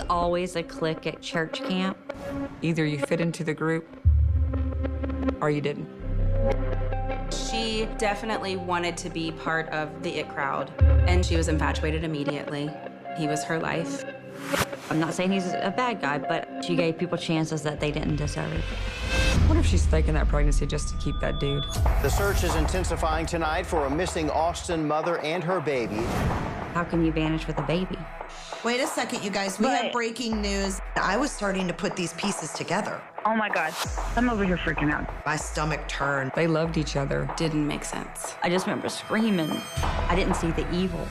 always a clique at church camp. Either you fit into the group or you didn't. She definitely wanted to be part of the it crowd, and she was infatuated immediately. He was her life. I'm not saying he's a bad guy, but she gave people chances that they didn't deserve. What if she's faking that pregnancy just to keep that dude? The search is intensifying tonight for a missing Austin mother and her baby. How can you vanish with a baby? Wait a second, you guys. We have breaking news. I was starting to put these pieces together. Oh my God, I'm over here freaking out. My stomach turned. They loved each other. Didn't make sense. I just remember screaming. I didn't see the evil.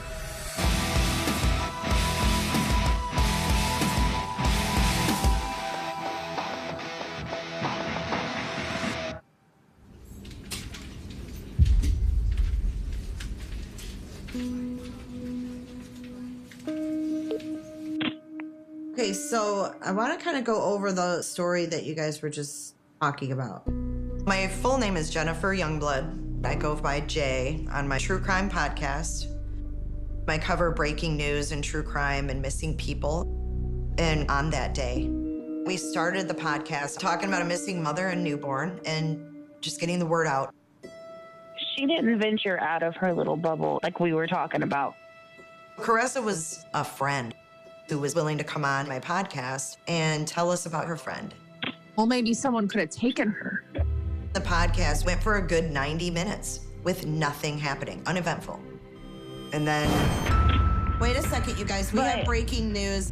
Okay, so I want to kind of go over the story that you guys were just talking about. My full name is Jennifer Youngblood. I go by Jay on my true crime podcast. I cover breaking news and true crime and missing people. And on that day, we started the podcast talking about a missing mother and newborn and just getting the word out. She didn't venture out of her little bubble like we were talking about. Caressa was a friend who was willing to come on my podcast and tell us about her friend. Well, maybe someone could have taken her. The podcast went for a good 90 minutes with nothing happening, uneventful. And then, wait a second, you guys, we have breaking news.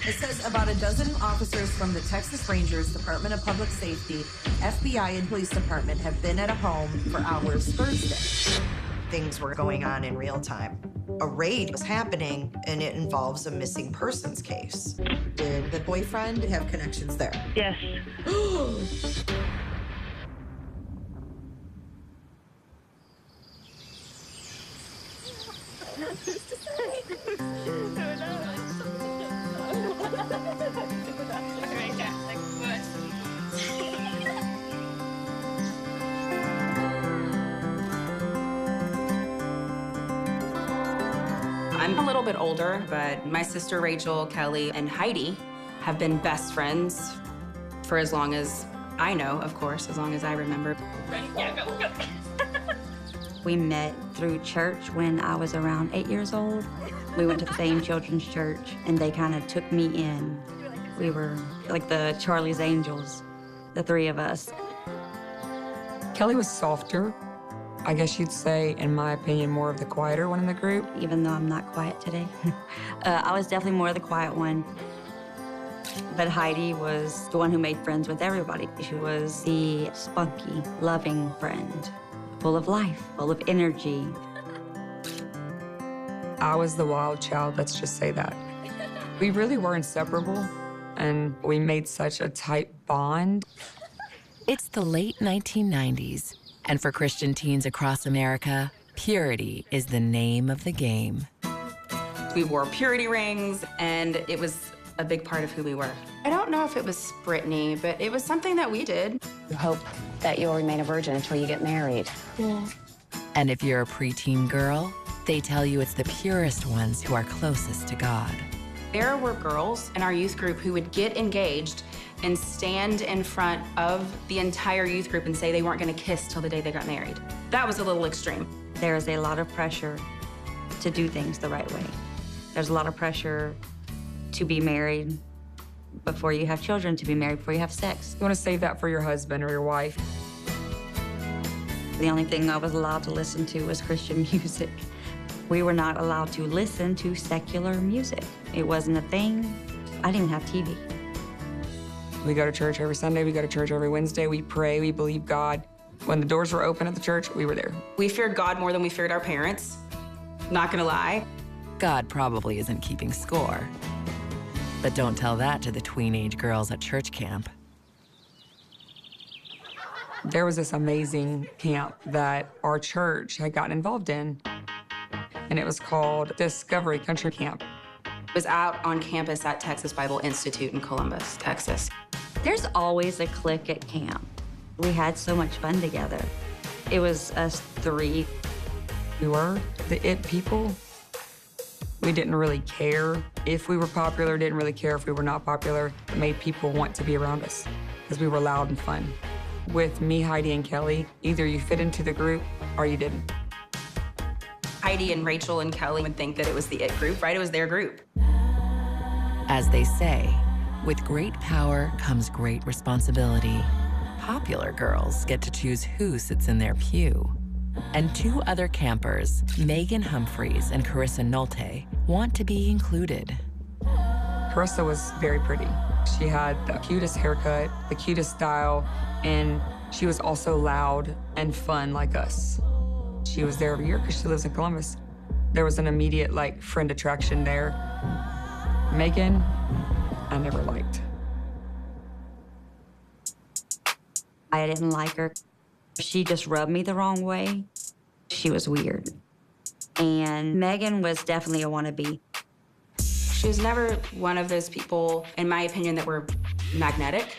It says about a dozen officers from the Texas Rangers, Department of Public Safety, FBI, and Police Department have been at a home for hours Thursday. Things were going on in real time. A raid was happening, and it involves a missing persons case. Did the boyfriend have connections there? Yes. I'm a little bit older, but my sister Rachel, Kelly, and Heidi have been best friends for as long as I know, of course, as long as I remember. We met through church when I was around 8 years old. We went to the same children's church, and they kind of took me in. We were like the Charlie's Angels, the three of us. Kelly was softer. I guess you'd say, in my opinion, more of the quieter one in the group. Even though I'm not quiet today. I was definitely more of the quiet one. But Heidi was the one who made friends with everybody. She was the spunky, loving friend, full of life, full of energy. I was the wild child, let's just say that. We really were inseparable, and we made such a tight bond. It's the late 1990s, and for Christian teens across America, purity is the name of the game. We wore purity rings, and it was a big part of who we were. I don't know if it was Brittany, but it was something that we did. You hope that you'll remain a virgin until you get married. Yeah. And if you're a preteen girl, they tell you it's the purest ones who are closest to God. There were girls in our youth group who would get engaged and stand in front of the entire youth group and say they weren't going to kiss till the day they got married. That was a little extreme. There is a lot of pressure to do things the right way. There's a lot of pressure to be married before you have children, to be married before you have sex. You want to save that for your husband or your wife. The only thing I was allowed to listen to was Christian music. We were not allowed to listen to secular music. It wasn't a thing. I didn't even have TV. We go to church every Sunday, we go to church every Wednesday, we pray, we believe God. When the doors were open at the church, we were there. We feared God more than we feared our parents, not gonna lie. God probably isn't keeping score. But don't tell that to the tween-age girls at church camp. There was this amazing camp that our church had gotten involved in, and it was called Discovery Country Camp. It was out on campus at Texas Bible Institute in Columbus, Texas. There's always a clique at camp. We had so much fun together. It was us three. We were the it people. We didn't really care if we were popular, didn't really care if we were not popular. It made people want to be around us because we were loud and fun. With me, Heidi, and Kelly, either you fit into the group or you didn't. Heidi and Rachel and Kelly would think that it was the it group, right? It was their group. As they say, with great power comes great responsibility. Popular girls get to choose who sits in their pew. And two other campers, Megan Humphreys and Carissa Nolte, want to be included. Carissa was very pretty. She had the cutest haircut, the cutest style, and she was also loud and fun like us. She was there every year because she lives in Columbus. There was an immediate, friend attraction there. Megan, I never liked. I didn't like her. She just rubbed me the wrong way. She was weird. And Megan was definitely a wannabe. She was never one of those people, in my opinion, that were magnetic.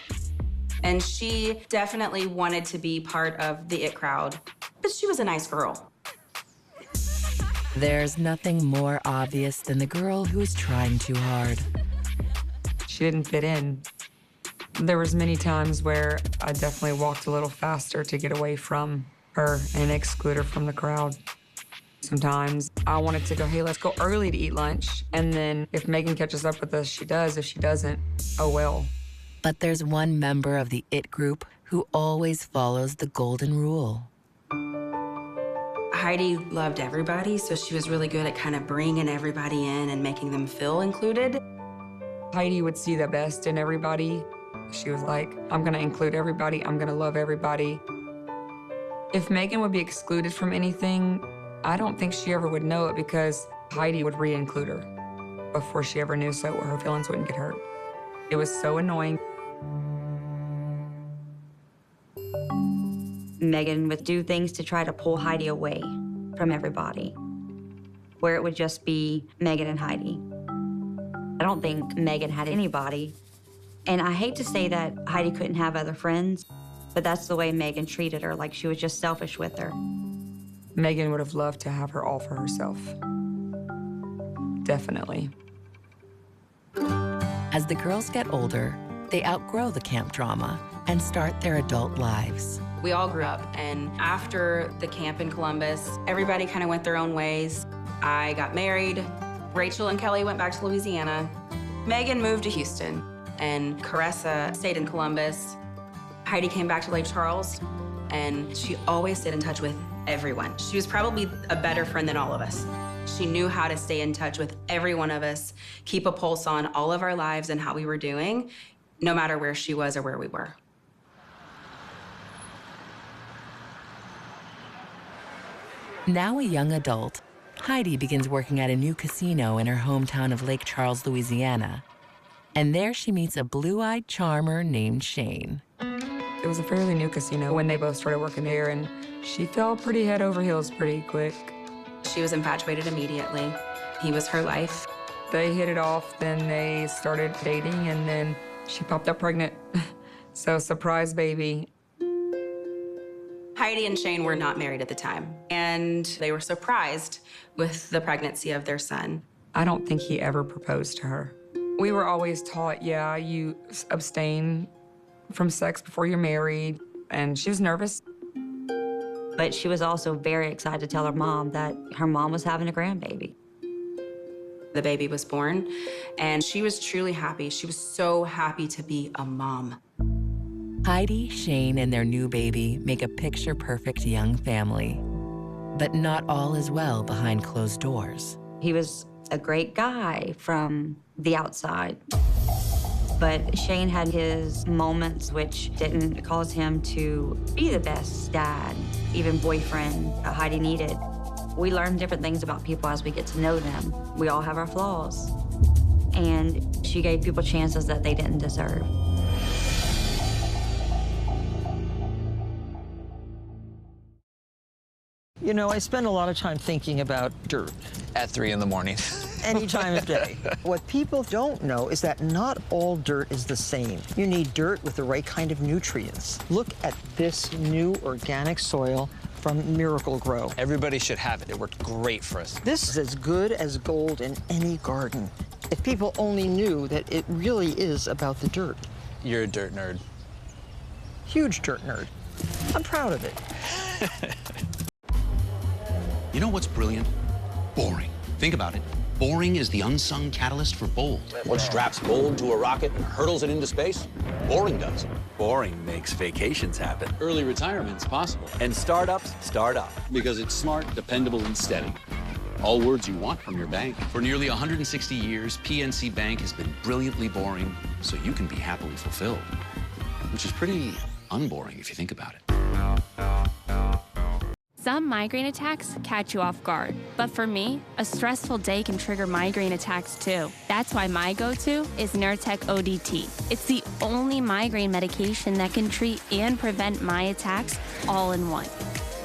And she definitely wanted to be part of the it crowd, but she was a nice girl. There's nothing more obvious than the girl who is trying too hard. She didn't fit in. There was many times where I definitely walked a little faster to get away from her and exclude her from the crowd. Sometimes I wanted to go, hey, let's go early to eat lunch. And then if Megan catches up with us, she does. If she doesn't, oh well. But there's one member of the it group who always follows the golden rule. Heidi loved everybody, so she was really good at kind of bringing everybody in and making them feel included. Heidi would see the best in everybody. She was like, I'm gonna include everybody, I'm gonna love everybody. If Megan would be excluded from anything, I don't think she ever would know it because Heidi would re-include her before she ever knew, so her feelings wouldn't get hurt. It was so annoying. Megan would do things to try to pull Heidi away from everybody, where it would just be Megan and Heidi. I don't think Megan had anybody. And I hate to say that Heidi couldn't have other friends, but that's the way Megan treated her, like she was just selfish with her. Megan would have loved to have her all for herself. Definitely. As the girls get older, they outgrow the camp drama and start their adult lives. We all grew up, and after the camp in Columbus, everybody kind of went their own ways. I got married. Rachel and Kelly went back to Louisiana. Megan moved to Houston, and Carissa stayed in Columbus. Heidi came back to Lake Charles, and she always stayed in touch with everyone. She was probably a better friend than all of us. She knew how to stay in touch with every one of us, keep a pulse on all of our lives and how we were doing, no matter where she was or where we were. Now a young adult, Heidi begins working at a new casino in her hometown of Lake Charles, Louisiana. And there she meets a blue-eyed charmer named Shane. It was a fairly new casino when they both started working there, and she fell pretty head over heels pretty quick. She was infatuated immediately. He was her life. They hit it off, then they started dating, and then she popped up pregnant. So surprise baby. Heidi and Shane were not married at the time, and they were surprised with the pregnancy of their son. I don't think he ever proposed to her. We were always taught, yeah, you abstain from sex before you're married, and she was nervous. But she was also very excited to tell her mom that her mom was having a grandbaby. The baby was born, and she was truly happy. She was so happy to be a mom. Heidi, Shane, and their new baby make a picture-perfect young family. But not all is well behind closed doors. He was a great guy from the outside. But Shane had his moments which didn't cause him to be the best dad, even boyfriend that Heidi needed. We learn different things about people as we get to know them. We all have our flaws. And she gave people chances that they didn't deserve. You know, I spend a lot of time thinking about dirt. At 3 in the morning. Any time of day. What people don't know is that not all dirt is the same. You need dirt with the right kind of nutrients. Look at this new organic soil from Miracle-Gro. Everybody should have it. It worked great for us. This is as good as gold in any garden. If people only knew that it really is about the dirt. You're a dirt nerd. Huge dirt nerd. I'm proud of it. You know what's brilliant? Boring. Think about it. Boring is the unsung catalyst for bold. What straps gold to a rocket and hurtles it into space? Boring does. Boring makes vacations happen. Early retirement's possible. And startups start up. Because it's smart, dependable, and steady. All words you want from your bank. For nearly 160 years, PNC Bank has been brilliantly boring, so you can be happily fulfilled. Which is pretty unboring if you think about it. Some migraine attacks catch you off guard. But for me, a stressful day can trigger migraine attacks too. That's why my go-to is Nurtec ODT. It's the only migraine medication that can treat and prevent my attacks all in one.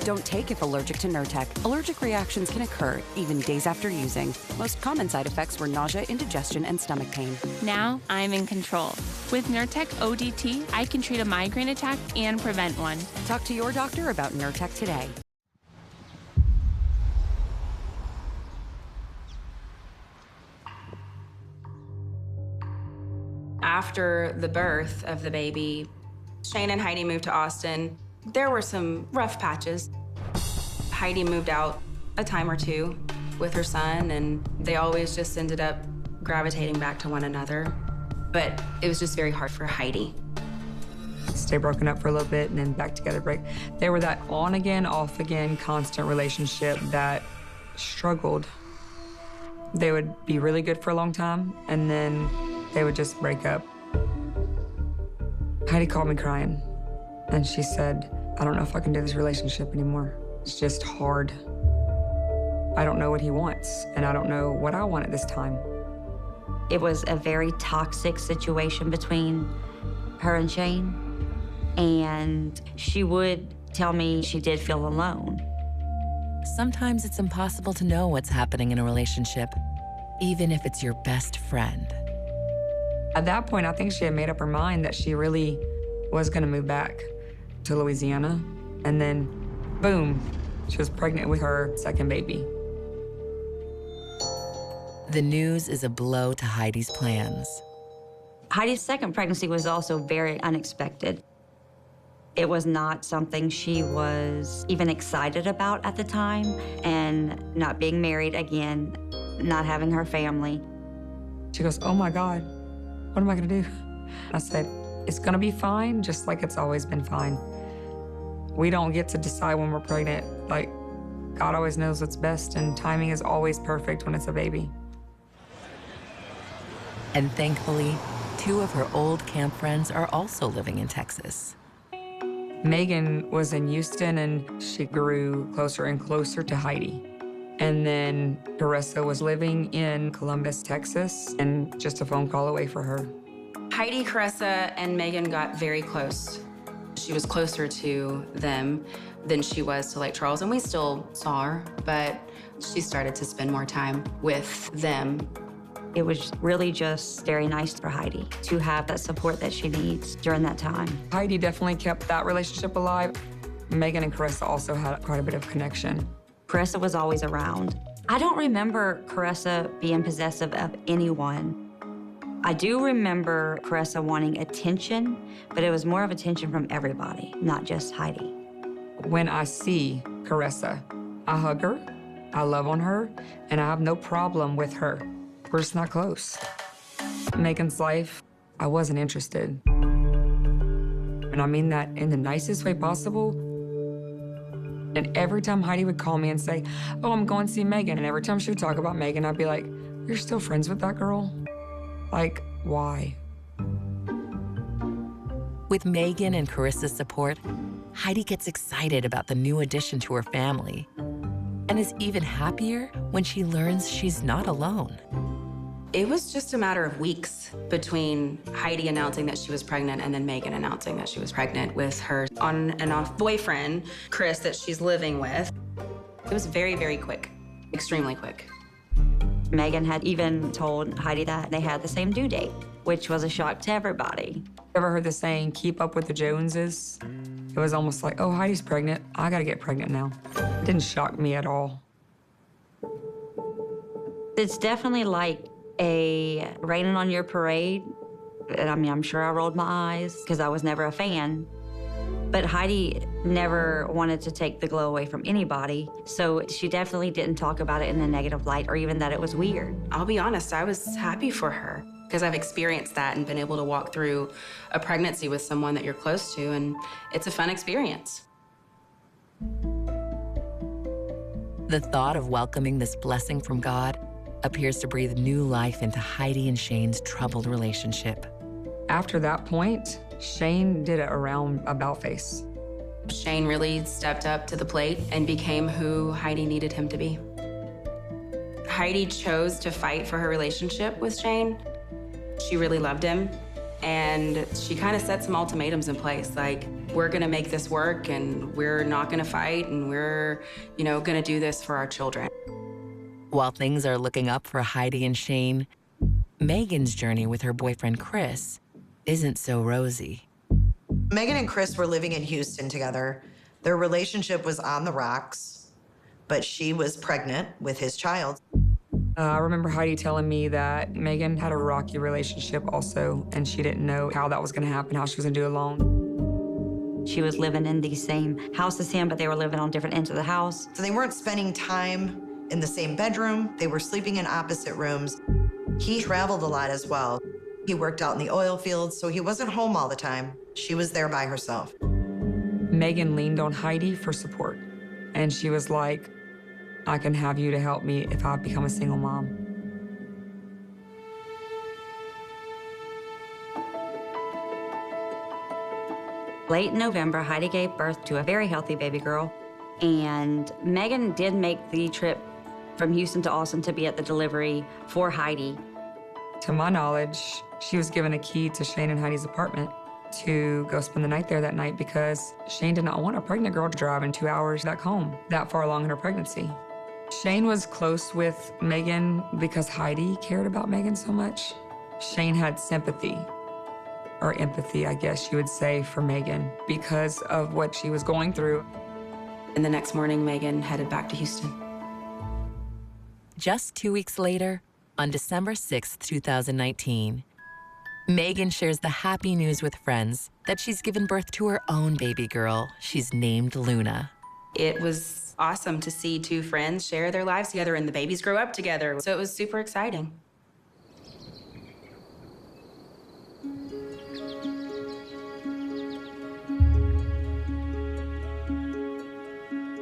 Don't take if allergic to Nurtec. Allergic reactions can occur even days after using. Most common side effects were nausea, indigestion, and stomach pain. Now I'm in control. With Nurtec ODT, I can treat a migraine attack and prevent one. Talk to your doctor about Nurtec today. After the birth of the baby, Shane and Heidi moved to Austin. There were some rough patches. Heidi moved out a time or two with her son, and they always just ended up gravitating back to one another. But it was just very hard for Heidi. Stay broken up for a little bit and then back together break. They were that on again, off again, constant relationship that struggled. They would be really good for a long time, and then they would just break up. Heidi called me crying, and she said, I don't know if I can do this relationship anymore. It's just hard. I don't know what he wants, and I don't know what I want at this time. It was a very toxic situation between her and Shane, and she would tell me she did feel alone. Sometimes it's impossible to know what's happening in a relationship, even if it's your best friend. At that point, I think she had made up her mind that she really was gonna move back to Louisiana. And then, boom, she was pregnant with her second baby. The news is a blow to Heidi's plans. Heidi's second pregnancy was also very unexpected. It was not something she was even excited about at the time, and not being married again, not having her family. She goes, oh my God, what am I gonna do? I said, it's gonna be fine, just like it's always been fine. We don't get to decide when we're pregnant. Like, God always knows what's best, and timing is always perfect when it's a baby. And thankfully, 2 of her old camp friends are also living in Texas. Megan was in Houston, and she grew closer and closer to Heidi. And then Carissa was living in Columbus, Texas, and just a phone call away for her. Heidi, Carissa, and Megan got very close. She was closer to them than she was to Lake Charles, and we still saw her, but she started to spend more time with them. It was really just very nice for Heidi to have that support that she needs during that time. Heidi definitely kept that relationship alive. Megan and Carissa also had quite a bit of connection. Carissa was always around. I don't remember Carissa being possessive of anyone. I do remember Carissa wanting attention, but it was more of attention from everybody, not just Heidi. When I see Carissa, I hug her, I love on her, and I have no problem with her. We're just not close. Megan's life, I wasn't interested. And I mean that in the nicest way possible. And every time Heidi would call me and say, oh, I'm going to see Megan, and every time she would talk about Megan, I'd be like, you're still friends with that girl? Like, why? With Megan and Carissa's support, Heidi gets excited about the new addition to her family and is even happier when she learns she's not alone. It was just a matter of weeks between Heidi announcing that she was pregnant and then Megan announcing that she was pregnant with her on and off boyfriend, Chris, that she's living with. It was very, very quick, extremely quick. Megan had even told Heidi that they had the same due date, which was a shock to everybody. Ever heard the saying, keep up with the Joneses? It was almost like, oh, Heidi's pregnant. I gotta get pregnant now. It didn't shock me at all. It's definitely like a raining on your parade. I mean, I'm sure I rolled my eyes because I was never a fan. But Heidi never wanted to take the glow away from anybody, so she definitely didn't talk about it in a negative light or even that it was weird. I'll be honest, I was happy for her because I've experienced that and been able to walk through a pregnancy with someone that you're close to, and it's a fun experience. The thought of welcoming this blessing from God appears to breathe new life into Heidi and Shane's troubled relationship. After that point, Shane did it around about face. Shane really stepped up to the plate and became who Heidi needed him to be. Heidi chose to fight for her relationship with Shane. She really loved him, and she kind of set some ultimatums in place, like, we're gonna make this work, and we're not gonna fight, and we're, gonna do this for our children. While things are looking up for Heidi and Shane, Megan's journey with her boyfriend Chris isn't so rosy. Megan and Chris were living in Houston together. Their relationship was on the rocks, but she was pregnant with his child. I remember Heidi telling me that Megan had a rocky relationship also, and she didn't know how that was gonna happen, how she was gonna do it alone. She was living in the same house as him, but they were living on different ends of the house. So they weren't spending time in the same bedroom. They were sleeping in opposite rooms. He traveled a lot as well. He worked out in the oil fields, so he wasn't home all the time. She was there by herself. Megan leaned on Heidi for support, and she was like, I can have you to help me if I become a single mom. Late in November, Heidi gave birth to a very healthy baby girl, and Megan did make the trip from Houston to Austin to be at the delivery for Heidi. To my knowledge, she was given a key to Shane and Heidi's apartment to go spend the night there that night because Shane did not want a pregnant girl to drive in 2 hours back home that far along in her pregnancy. Shane was close with Megan because Heidi cared about Megan so much. Shane had sympathy, or empathy, I guess you would say, for Megan because of what she was going through. And the next morning, Megan headed back to Houston. Just 2 weeks later, on December 6, 2019, Megan shares the happy news with friends that she's given birth to her own baby girl she's named Luna. It was awesome to see two friends share their lives together and the babies grow up together, so it was super exciting.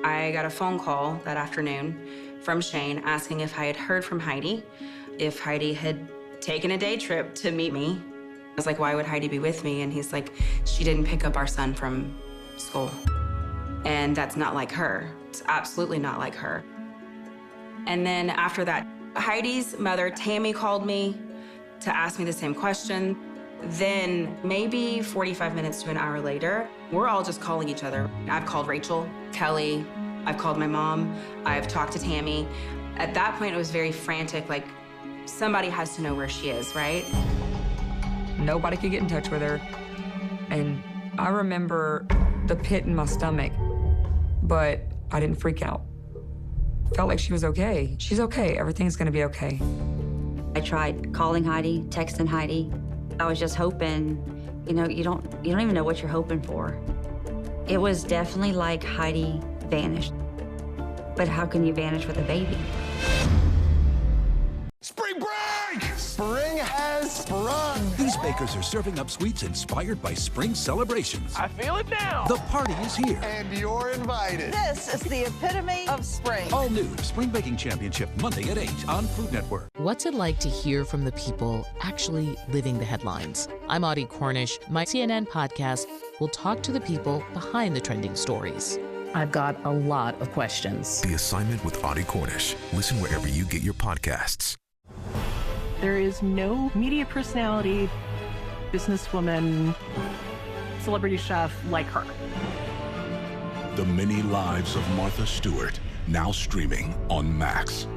I got a phone call that afternoon from Shane asking if I had heard from Heidi, if Heidi had taken a day trip to meet me. I was like, why would Heidi be with me? And he's like, she didn't pick up our son from school. And that's not like her. It's absolutely not like her. And then after that, Heidi's mother, Tammy, called me to ask me the same question. Then maybe 45 minutes to an hour later, we're all just calling each other. I've called Rachel, Kelly, I've called my mom, I've talked to Tammy. At that point, it was very frantic, like somebody has to know where she is, right? Nobody could get in touch with her. And I remember the pit in my stomach, but I didn't freak out. Felt like she was okay. She's okay, everything's gonna be okay. I tried calling Heidi, texting Heidi. I was just hoping, you don't even know what you're hoping for. It was definitely like Heidi vanished. But how can you vanish with a baby? Spring break! Spring has sprung. These bakers are serving up sweets inspired by spring celebrations. I feel it now. The party is here. And you're invited. This is the epitome of spring. All new Spring Baking Championship, Monday at 8 on Food Network. What's it like to hear from the people actually living the headlines? I'm Audie Cornish. My CNN podcast will talk to the people behind the trending stories. I've got a lot of questions. The Assignment with Audie Cornish. Listen wherever you get your podcasts. There is no media personality, businesswoman, celebrity chef like her. The Many Lives of Martha Stewart, now streaming on Max.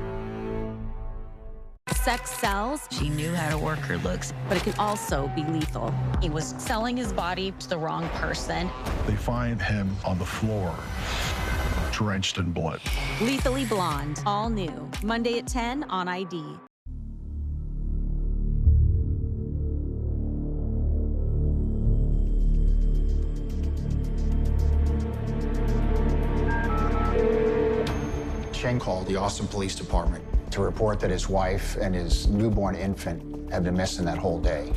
Sex sells. She knew how to work her looks. But it can also be lethal. He was selling his body to the wrong person. They find him on the floor, drenched in blood. Lethally Blonde, all new. Monday at 10 on ID. Shane called the Austin Police Department to report that his wife and his newborn infant had been missing that whole day.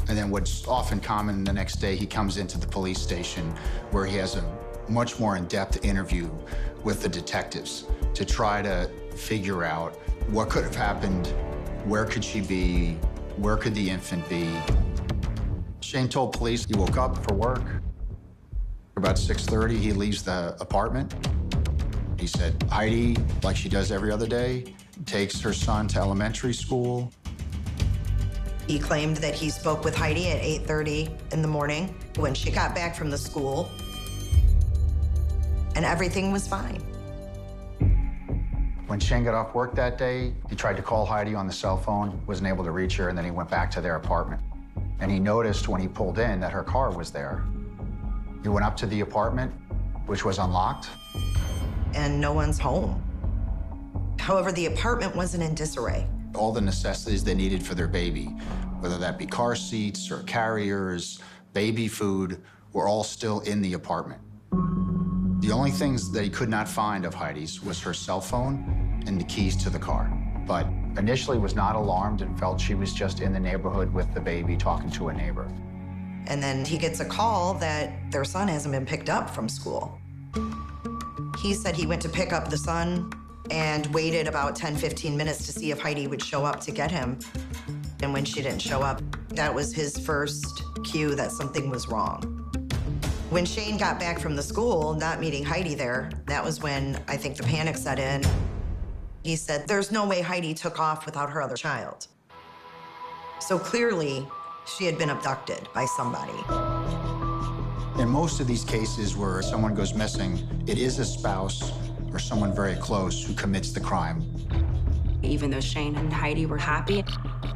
And then what's often common, the next day he comes into the police station where he has a much more in-depth interview with the detectives to try to figure out what could have happened, where could she be, where could the infant be. Shane told police he woke up for work. About 6:30, he leaves the apartment. He said Heidi, like she does every other day, takes her son to elementary school. He claimed that he spoke with Heidi at 8:30 in the morning when she got back from the school, and everything was fine. When Shane got off work that day, he tried to call Heidi on the cell phone, wasn't able to reach her, and then he went back to their apartment. And he noticed when he pulled in that her car was there. He went up to the apartment, which was unlocked. And no one's home. However, the apartment wasn't in disarray. All the necessities they needed for their baby, whether that be car seats or carriers, baby food, were all still in the apartment. The only things that he could not find of Heidi's was her cell phone and the keys to the car. But initially was not alarmed and felt she was just in the neighborhood with the baby talking to a neighbor. And then he gets a call that their son hasn't been picked up from school. He said he went to pick up the son and waited about 10, 15 minutes to see if Heidi would show up to get him. And when she didn't show up, that was his first cue that something was wrong. When Shane got back from the school, not meeting Heidi there, that was when I think the panic set in. He said, there's no way Heidi took off without her other child. So clearly, she had been abducted by somebody. In most of these cases where someone goes missing, it is a spouse or someone very close who commits the crime. Even though Shane and Heidi were happy,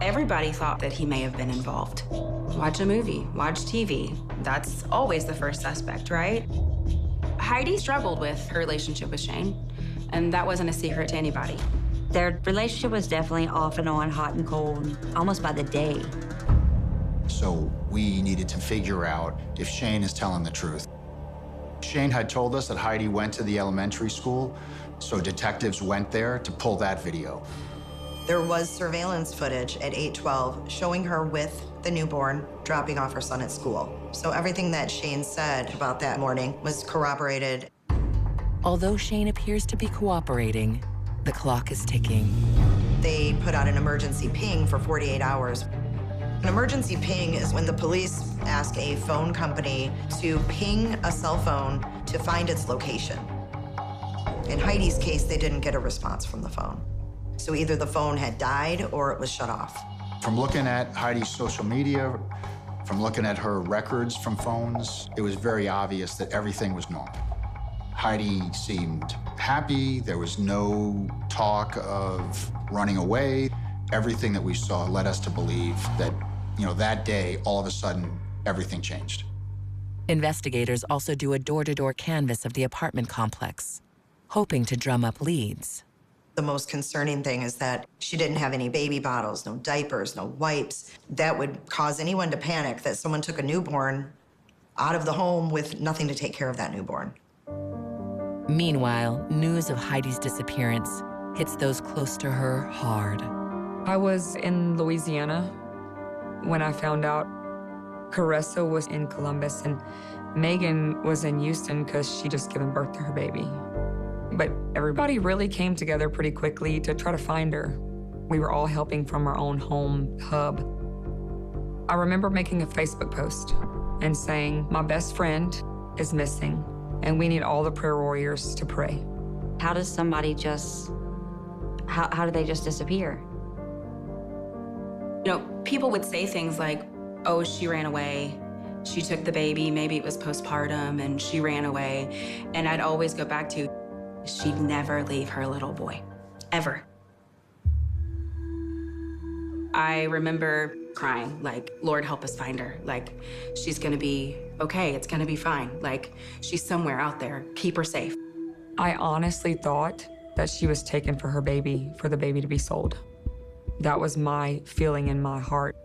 everybody thought that he may have been involved. Watch a movie, watch TV. That's always the first suspect, right? Heidi struggled with her relationship with Shane, and that wasn't a secret to anybody. Their relationship was definitely off and on, hot and cold, almost by the day. So we needed to figure out if Shane is telling the truth. Shane had told us that Heidi went to the elementary school, so detectives went there to pull that video. There was surveillance footage at 8:12 showing her with the newborn dropping off her son at school. So everything that Shane said about that morning was corroborated. Although Shane appears to be cooperating, the clock is ticking. They put out an emergency ping for 48 hours. An emergency ping is when the police ask a phone company to ping a cell phone to find its location. In Heidi's case, they didn't get a response from the phone. So either the phone had died or it was shut off. From looking at Heidi's social media, from looking at her records from phones, it was very obvious that everything was normal. Heidi seemed happy. There was no talk of running away. Everything that we saw led us to believe that, that day, all of a sudden, everything changed. Investigators also do a door-to-door canvass of the apartment complex, hoping to drum up leads. The most concerning thing is that she didn't have any baby bottles, no diapers, no wipes. That would cause anyone to panic that someone took a newborn out of the home with nothing to take care of that newborn. Meanwhile, news of Heidi's disappearance hits those close to her hard. I was in Louisiana when I found out. Caressa was in Columbus and Megan was in Houston because she just given birth to her baby. But everybody really came together pretty quickly to try to find her. We were all helping from our own home hub. I remember making a Facebook post and saying, my best friend is missing and we need all the prayer warriors to pray. How does somebody how do they just disappear? People would say things like, oh, she ran away. She took the baby, maybe it was postpartum, and she ran away. And I'd always go back to, she'd never leave her little boy, ever. I remember crying, like, Lord, help us find her. Like, she's gonna be okay, it's gonna be fine. Like, she's somewhere out there, keep her safe. I honestly thought that she was taken for her baby, for the baby to be sold. That was my feeling in my heart.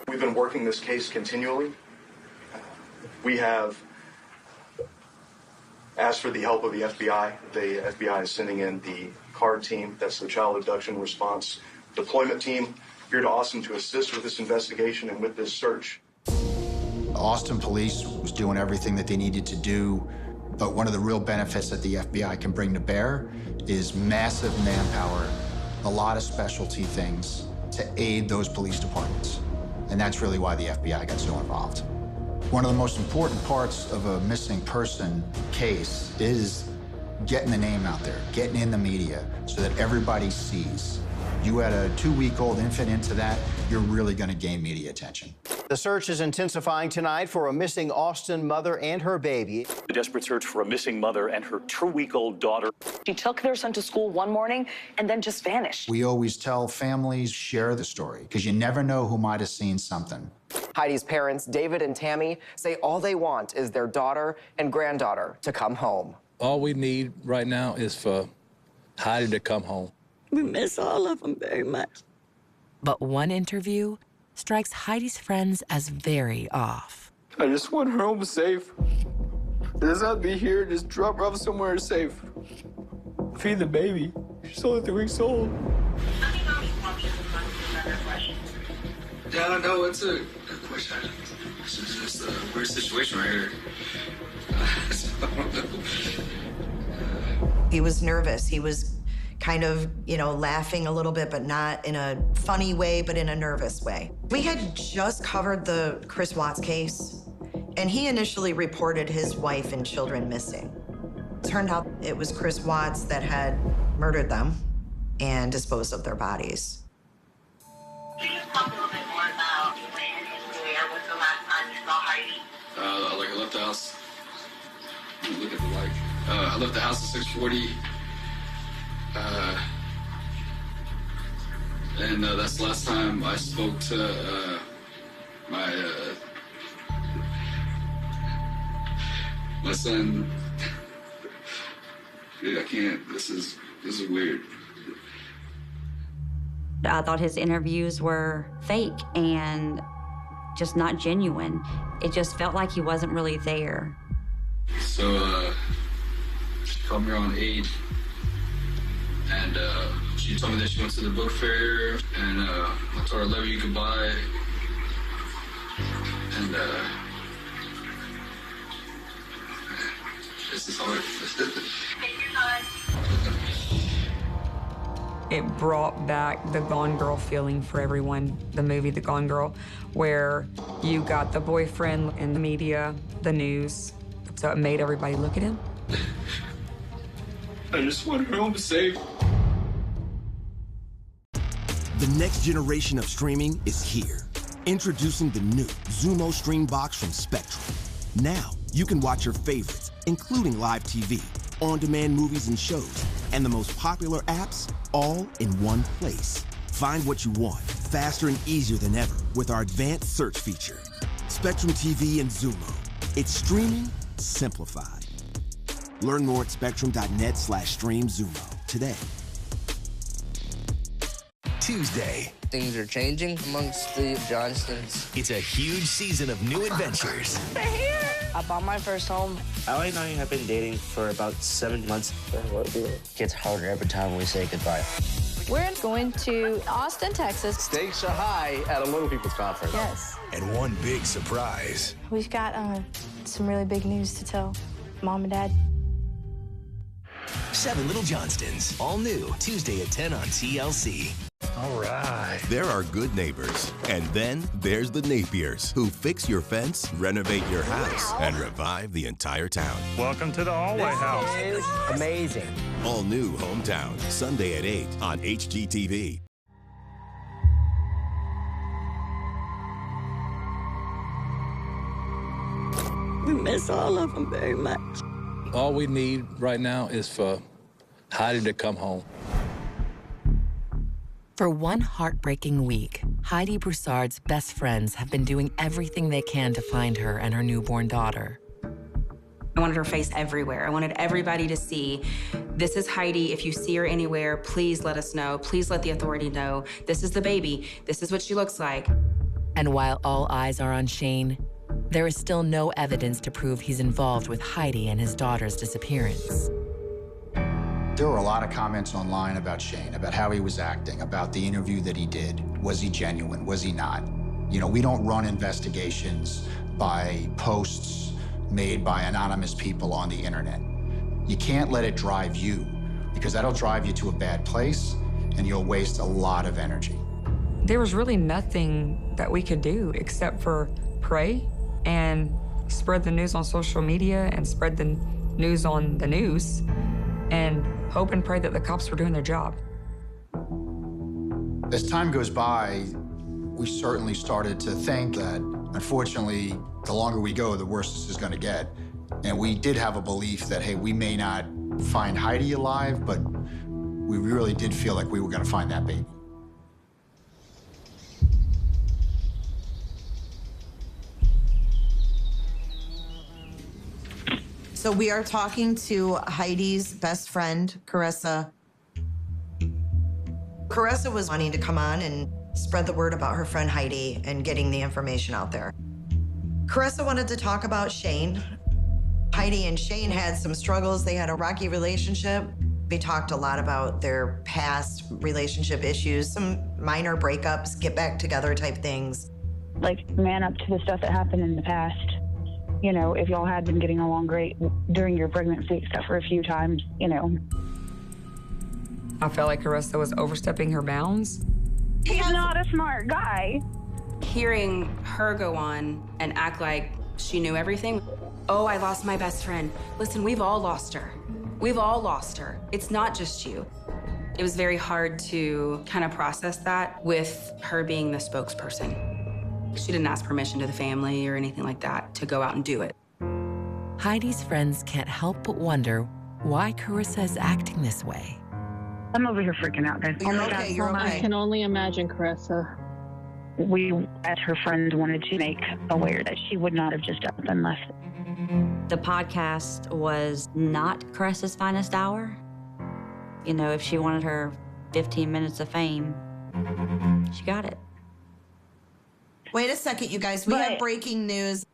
We've been working this case continually. We have asked for the help of the FBI. The FBI is sending in the CARD team, that's the Child Abduction Response Deployment Team, here to Austin to assist with this investigation and with this search. Austin Police was doing everything that they needed to do, but one of the real benefits that the FBI can bring to bear is massive manpower, a lot of specialty things to aid those police departments. And that's really why the FBI got so involved. One of the most important parts of a missing person case is getting the name out there, getting in the media so that everybody sees. You add a 2-week-old infant into that, you're really going to gain media attention. The search is intensifying tonight for a missing Austin mother and her baby. The desperate search for a missing mother and her 2-week-old daughter. She took their son to school one morning and then just vanished. We always tell families, share the story, because you never know who might have seen something. Heidi's parents, David and Tammy, say all they want is their daughter and granddaughter to come home. All we need right now is for Heidi to come home. We miss all of them very much. But one interview strikes Heidi's friends as very off. I just want her home safe. It doesn't have to be here. Just drop her off somewhere safe. Feed the baby. She's only 3 weeks old. Yeah, no, it's a good question. This is just a weird situation right here. He was nervous. He was kind of, laughing a little bit, but not in a funny way, but in a nervous way. We had just covered the Chris Watts case, and he initially reported his wife and children missing. Turned out it was Chris Watts that had murdered them and disposed of their bodies. Can you talk a little bit more about when and where was the last time you saw Heidi? I left the house. Look at the light. I left the house at 6:40. And that's the last time I spoke to my son. Yeah, I can't. This is weird. I thought his interviews were fake and just not genuine. It just felt like he wasn't really there. So, she called me around 8, and she told me that she went to the book fair, and I told her I love you goodbye, and this is hard. It brought back the Gone Girl feeling for everyone, the movie The Gone Girl, where you got the boyfriend in the media, the news, so it made everybody look at him. I just want her home safe. The next generation of streaming is here. Introducing the new Xumo Stream Box from Spectrum. Now, you can watch your favorites, including live TV, on-demand movies and shows, and the most popular apps all in one place. Find what you want faster and easier than ever with our advanced search feature. Spectrum TV and Xumo. It's streaming simplified. Learn more at spectrum.net/streamxumo today. Tuesday. Things are changing amongst the Johnstons. It's a huge season of new adventures. They're here! I bought my first home. Allie and I have been dating for about 7 months. It gets harder every time we say goodbye. We're going to Austin, Texas. Stakes are high at a Little People's Conference. Yes. And one big surprise. We've got some really big news to tell Mom and Dad. 7 Little Johnstons, all new, Tuesday at 10 on TLC. All right. There are good neighbors, and then there's the Napiers, who fix your fence, renovate your house, and revive the entire town. Welcome to the hallway house. Is amazing. All new Hometown, Sunday at 8 on HGTV. We miss all of them very much. All we need right now is for Heidi to come home. For one heartbreaking week, Heidi Broussard's best friends have been doing everything they can to find her and her newborn daughter. I wanted her face everywhere. I wanted everybody to see, this is Heidi. If you see her anywhere, please let us know. Please let the authority know. This is the baby. This is what she looks like. And while all eyes are on Shane, there is still no evidence to prove he's involved with Heidi and his daughter's disappearance. There were a lot of comments online about Shane, about how he was acting, about the interview that he did. Was he genuine? Was he not? You know, we don't run investigations by posts made by anonymous people on the internet. You can't let it drive you, because that'll drive you to a bad place and you'll waste a lot of energy. There was really nothing that we could do except for pray and spread the news on social media and spread the news on the news and hope and pray that the cops were doing their job. As time goes by, we certainly started to think that, unfortunately, the longer we go, the worse this is going to get. And we did have a belief that, hey, we may not find Heidi alive, but we really did feel like we were going to find that baby. So we are talking to Heidi's best friend, Carissa. Carissa was wanting to come on and spread the word about her friend Heidi and getting the information out there. Carissa wanted to talk about Shane. Heidi and Shane had some struggles. They had a rocky relationship. We talked a lot about their past relationship issues, some minor breakups, get back together type things. Like, man up to the stuff that happened in the past. You know, if y'all had been getting along great during your pregnancy, except for a few times, you know. I felt like Carissa was overstepping her bounds. He's not a smart guy. Hearing her go on and act like she knew everything. Oh, I lost my best friend. Listen, we've all lost her. We've all lost her. It's not just you. It was very hard to kind of process that with her being the spokesperson. She didn't ask permission to the family or anything like that to go out and do it. Heidi's friends can't help but wonder why Carissa is acting this way. I'm over here freaking out, guys. You're okay, you're okay. I can only imagine, Carissa. We, as her friends, wanted to make aware that she would not have just up and left. The podcast was not Carissa's finest hour. You know, if she wanted her 15 minutes of fame, she got it. Wait a second, you guys. We have breaking news.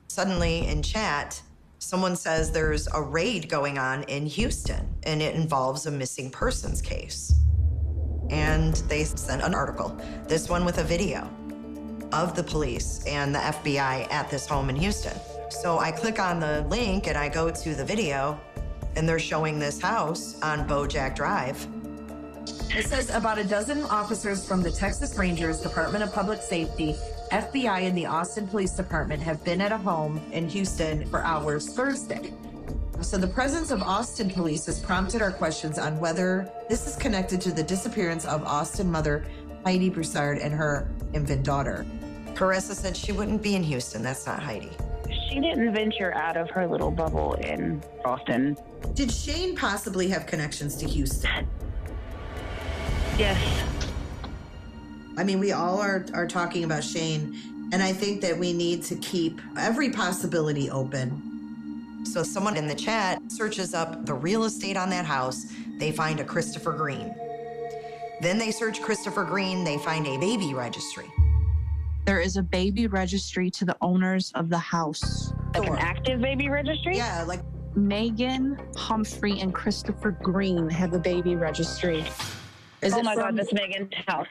Suddenly in chat, someone says there's a raid going on in Houston, and it involves a missing persons case. And they sent an article, this one with a video of the police and the FBI at this home in Houston. So I click on the link and I go to the video, and they're showing this house on Bojack Drive. It says about a dozen officers from the Texas Rangers, Department of Public Safety, FBI, and the Austin Police Department have been at a home in Houston for hours Thursday. So the presence of Austin police has prompted our questions on whether this is connected to the disappearance of Austin mother Heidi Broussard and her infant daughter. Carissa said she wouldn't be in Houston. That's not Heidi. She didn't venture out of her little bubble in Austin. Did Shane possibly have connections to Houston? Yes. I mean, we all are talking about Shane, and I think that we need to keep every possibility open. So someone in the chat searches up the real estate on that house. They find a Christopher Green. Then they search Christopher Green. They find a baby registry. There is a baby registry to the owners of the house. Like an active baby registry? Yeah, like Megan, Humphrey, and Christopher Green have a baby registry. Oh my God, that's Megan's house.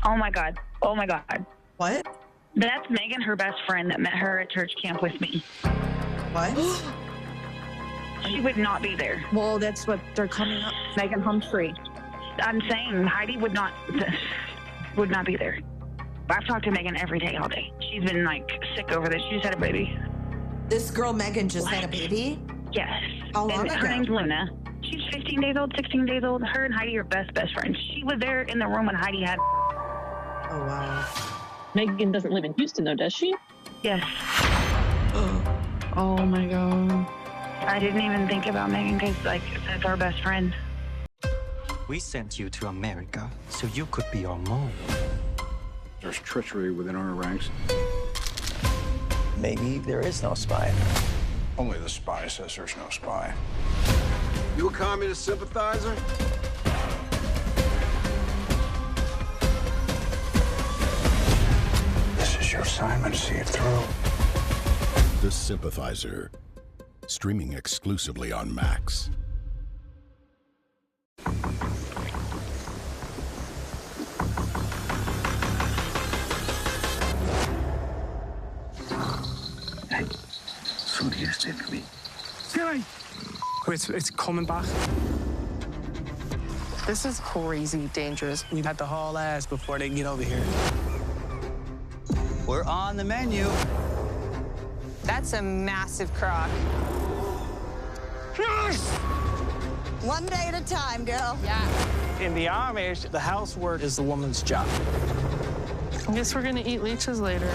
Oh my God. Oh my God. What? That's Megan, her best friend that met her at church camp with me. What? She would not be there. Well, that's what they're coming up. Megan Humphrey. I'm saying Heidi would not be there. I've talked to Megan every day, all day. She's been like sick over this. She just had a baby. This girl Megan just had a baby? Yes. How long and ago? Her name's Luna. She's 15 days old, 16 days old. Her and Heidi are best friends. She was there in the room when Heidi had. Oh, wow. Megan doesn't live in Houston, though, does she? Yes. Oh, my God. I didn't even think about Megan because, like, that's our best friend. We sent you to America so you could be our mom. There's treachery within our ranks. Maybe there is no spy. Only the spy says there's no spy. You a communist sympathizer? This is your assignment to see it through. The Sympathizer. Streaming exclusively on Max. Hey, food here, stay for me. Silly! Oh, it's coming back. This is crazy dangerous. We had to haul ass before they can get over here. We're on the menu. That's a massive crock. One day at a time, girl. Yeah. In the Amish, the housework is the woman's job. I guess we're gonna eat leeches later.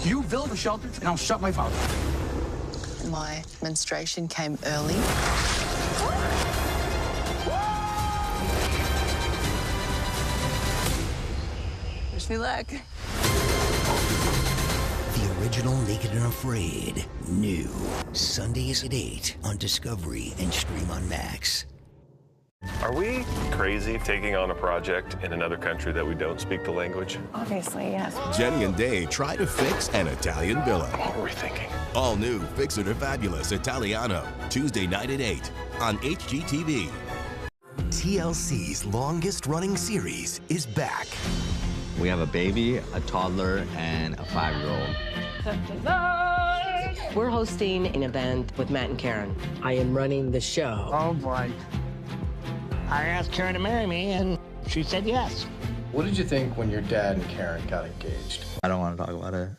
You build a shelter, and I'll shut my mouth. My menstruation came early. Wish me luck. The original Naked and Afraid. New. Sundays at 8 on Discovery and stream on Max. Are we crazy taking on a project in another country that we don't speak the language? Obviously, yes. Jenny and Dave try to fix an Italian villa. What were we thinking? All new Fix It or Fabulous Italiano. Tuesday night at 8 on HGTV. TLC's longest-running series is back. We have a baby, a toddler, and a 5-year-old. We're hosting an event with Matt and Karen. I am running the show. Oh, boy. I asked Karen to marry me, and she said yes. What did you think when your dad and Karen got engaged? I don't want to talk about it.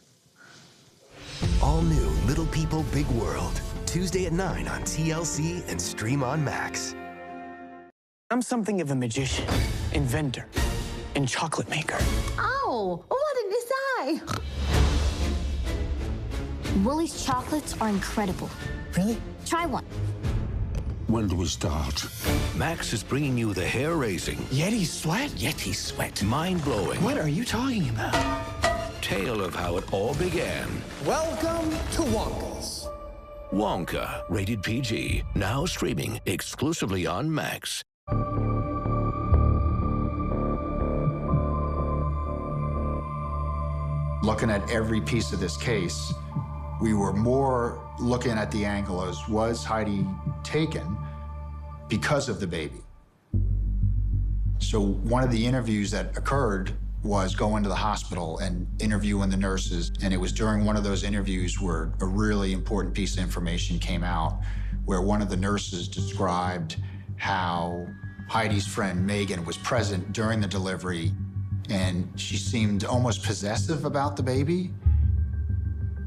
All new Little People, Big World. Tuesday at 9 on TLC and stream on Max. I'm something of a magician, inventor, and chocolate maker. Oh, what did you say? Willie's chocolates are incredible. Really? Try one. When do we start? Max is bringing you the hair-raising, Yeti sweat? Yeti sweat, mind-blowing What are you talking about? tale of how it all began. Welcome to Wonka's. Wonka, rated PG, now streaming exclusively on Max. Looking at every piece of this case, we were more looking at the angle as, was Heidi taken because of the baby? So one of the interviews that occurred was going to the hospital and interviewing the nurses. And it was during one of those interviews where a really important piece of information came out, where one of the nurses described how Heidi's friend Megan was present during the delivery, and she seemed almost possessive about the baby.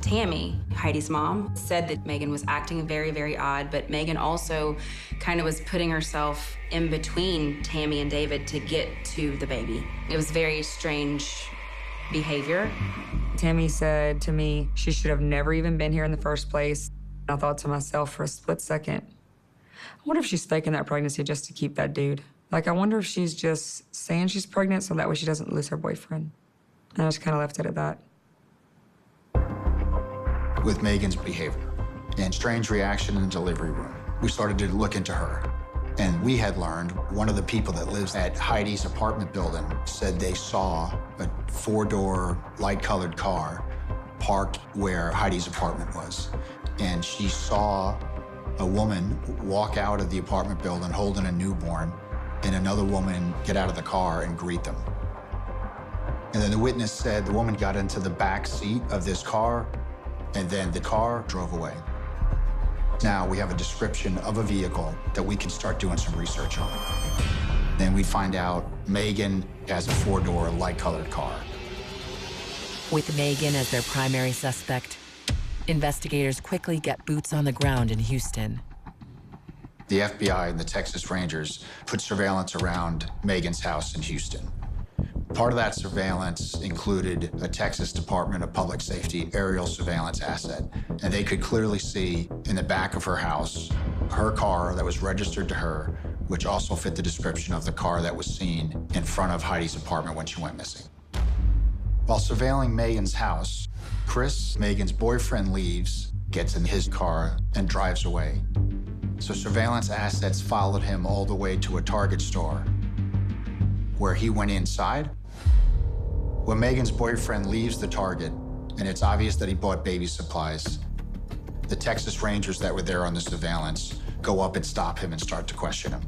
Tammy, Heidi's mom, said that Megan was acting very, very odd, but Megan also kind of was putting herself in between Tammy and David to get to the baby. It was very strange behavior. Tammy said to me she should have never even been here in the first place. I thought to myself for a split second, I wonder if she's faking that pregnancy just to keep that dude. Like, I wonder if she's just saying she's pregnant so that way she doesn't lose her boyfriend. And I just kind of left it at that. With Megan's behavior and strange reaction in the delivery room, we started to look into her. And we had learned one of the people that lives at Heidi's apartment building said they saw a 4-door light-colored car parked where Heidi's apartment was. And she saw a woman walk out of the apartment building holding a newborn, and another woman get out of the car and greet them. And then the witness said the woman got into the back seat of this car, and then the car drove away. Now we have a description of a vehicle that we can start doing some research on. Then we find out Megan has a 4-door light-colored car. With Megan as their primary suspect, investigators quickly get boots on the ground in Houston. The FBI and the Texas Rangers put surveillance around Megan's house in Houston. Part of that surveillance included a Texas Department of Public Safety aerial surveillance asset. And they could clearly see in the back of her house, her car that was registered to her, which also fit the description of the car that was seen in front of Heidi's apartment when she went missing. While surveilling Megan's house, Chris, Megan's boyfriend, leaves, gets in his car, and drives away. So surveillance assets followed him all the way to a Target store, where he went inside. When Megan's boyfriend leaves the Target, and it's obvious that he bought baby supplies, the Texas Rangers that were there on the surveillance go up and stop him and start to question him.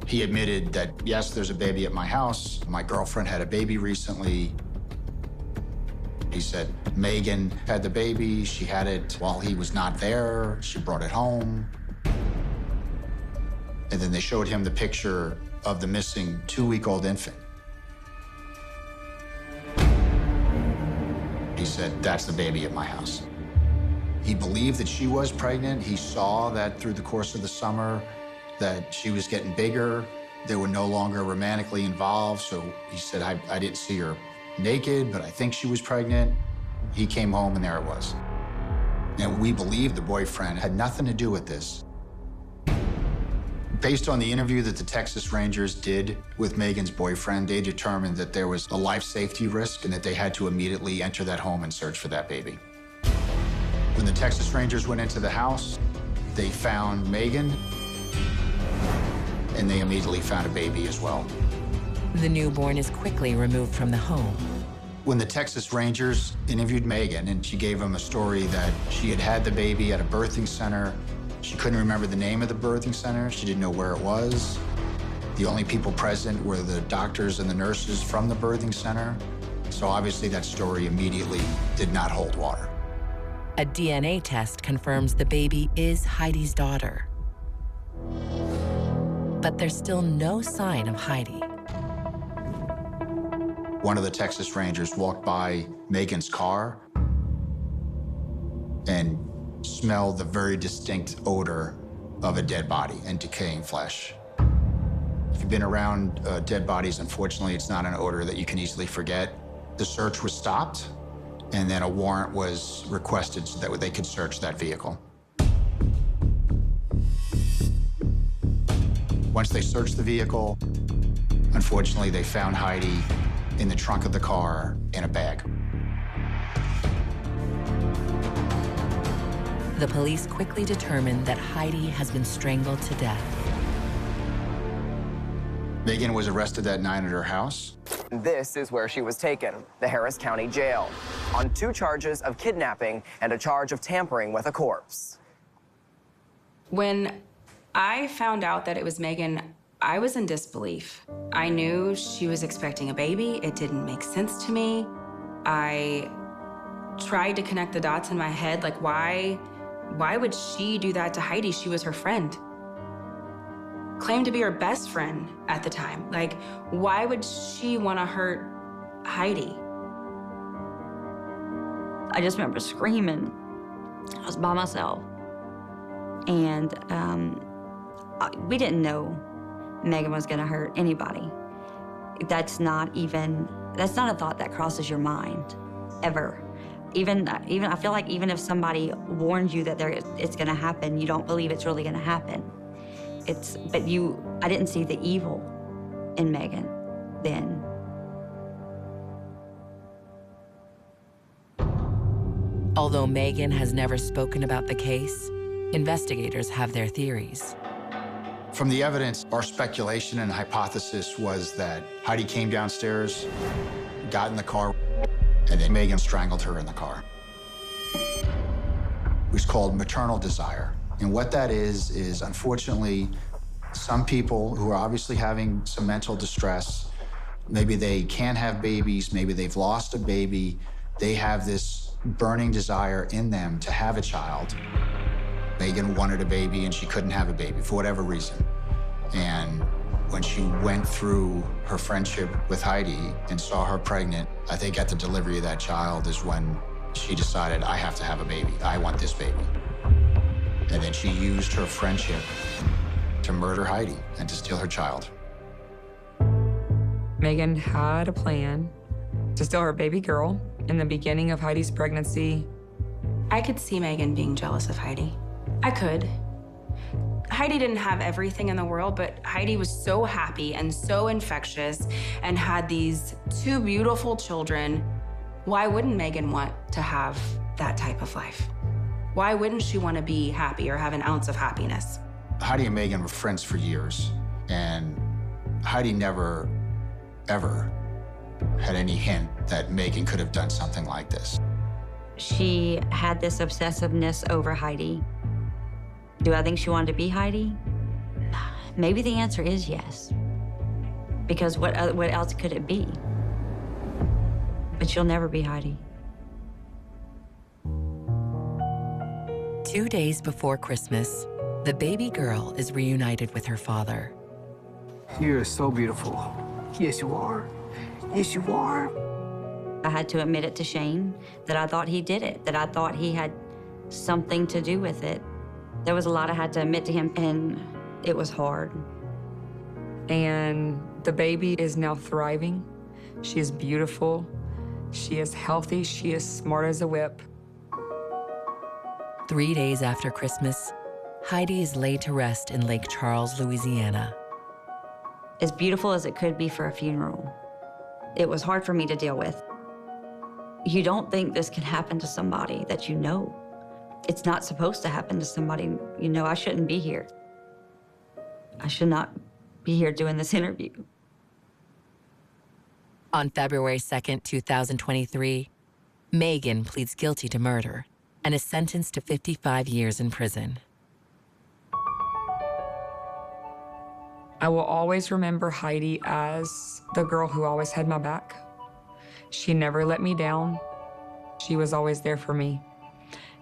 He admitted that, yes, there's a baby at my house. My girlfriend had a baby recently. He said Megan had the baby. She had it while he was not there. She brought it home. And then they showed him the picture of the missing 2-week-old infant. He said, that's the baby at my house. He believed that she was pregnant. He saw that through the course of the summer that she was getting bigger. They were no longer romantically involved. So he said, I didn't see her naked, but I think she was pregnant. He came home and there it was. And we believe the boyfriend had nothing to do with this. Based on the interview that the Texas Rangers did with Megan's boyfriend, they determined that there was a life safety risk and that they had to immediately enter that home and search for that baby. When the Texas Rangers went into the house, they found Megan, and they immediately found a baby as well. The newborn is quickly removed from the home. When the Texas Rangers interviewed Megan, and she gave them a story that she had had the baby at a birthing center. She couldn't remember the name of the birthing center. She didn't know where it was. The only people present were the doctors and the nurses from the birthing center. So obviously that story immediately did not hold water. A DNA test confirms the baby is Heidi's daughter. But there's still no sign of Heidi. One of the Texas Rangers walked by Megan's car and smelled the very distinct odor of a dead body and decaying flesh. If you've been around dead bodies, unfortunately, it's not an odor that you can easily forget. The search was stopped, and then a warrant was requested so that they could search that vehicle. Once they searched the vehicle, unfortunately, they found Heidi in the trunk of the car in a bag. The police quickly determined that Heidi has been strangled to death. Megan was arrested that night at her house. This is where she was taken, the Harris County Jail, on 2 charges of kidnapping and a charge of tampering with a corpse. When I found out that it was Megan, I was in disbelief. I knew she was expecting a baby. It didn't make sense to me. I tried to connect the dots in my head, like why would she do that to Heidi? She was her friend. Claimed to be her best friend at the time. Like, why would she want to hurt Heidi? I just remember screaming. I was by myself. And we didn't know Megan was gonna hurt anybody. That's not a thought that crosses your mind, ever. Even I feel like even if somebody warns you that it's gonna happen, you don't believe it's really gonna happen. I didn't see the evil in Megan then. Although Megan has never spoken about the case, investigators have their theories. From the evidence, our speculation and hypothesis was that Heidi came downstairs, got in the car, and then Megan strangled her in the car. It was called maternal desire. And what that is unfortunately, some people who are obviously having some mental distress, maybe they can't have babies, maybe they've lost a baby, they have this burning desire in them to have a child. Megan wanted a baby and she couldn't have a baby for whatever reason. And when she went through her friendship with Heidi and saw her pregnant, I think at the delivery of that child is when she decided, I have to have a baby. I want this baby. And then she used her friendship to murder Heidi and to steal her child. Megan had a plan to steal her baby girl in the beginning of Heidi's pregnancy. I could see Megan being jealous of Heidi. I could. Heidi didn't have everything in the world, but Heidi was so happy and so infectious and had these 2 beautiful children. Why wouldn't Megan want to have that type of life? Why wouldn't she want to be happy or have an ounce of happiness? Heidi and Megan were friends for years, and Heidi never, ever had any hint that Megan could have done something like this. She had this obsessiveness over Heidi. Do I think she wanted to be Heidi? Maybe the answer is yes. Because what else could it be? But she'll never be Heidi. 2 days before Christmas, the baby girl is reunited with her father. You're so beautiful. Yes, you are. Yes, you are. I had to admit it to Shane that I thought he did it, that I thought he had something to do with it. There was a lot I had to admit to him, and it was hard. And the baby is now thriving. She is beautiful. She is healthy. She is smart as a whip. 3 days after Christmas, Heidi is laid to rest in Lake Charles, Louisiana. As beautiful as it could be for a funeral, it was hard for me to deal with. You don't think this can happen to somebody that you know. It's not supposed to happen to somebody you know. I shouldn't be here. I should not be here doing this interview. On February 2nd, 2023, Megan pleads guilty to murder and is sentenced to 55 years in prison. I will always remember Heidi as the girl who always had my back. She never let me down. She was always there for me.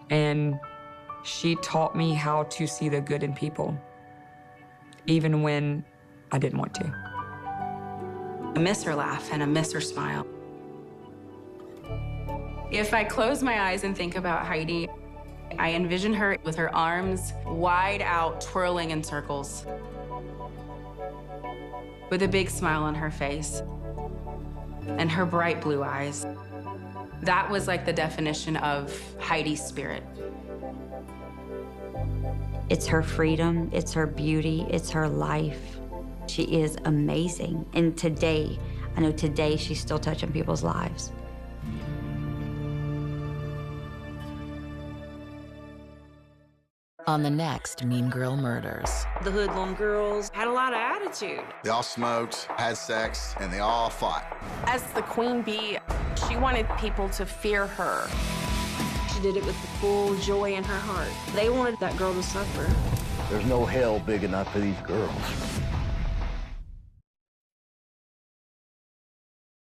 And she taught me how to see the good in people, even when I didn't want to. I miss her laugh and I miss her smile. If I close my eyes and think about Heidi, I envision her with her arms wide out, twirling in circles, with a big smile on her face and her bright blue eyes. That was like the definition of Heidi's spirit. It's her freedom, it's her beauty, it's her life. She is amazing. And today, I know today she's still touching people's lives. On the next Mean Girl Murders. The hoodlum girls had a lot of attitude. They all smoked, had sex, and they all fought. As the queen bee, she wanted people to fear her. She did it with the full joy in her heart. They wanted that girl to suffer. There's no hell big enough for these girls.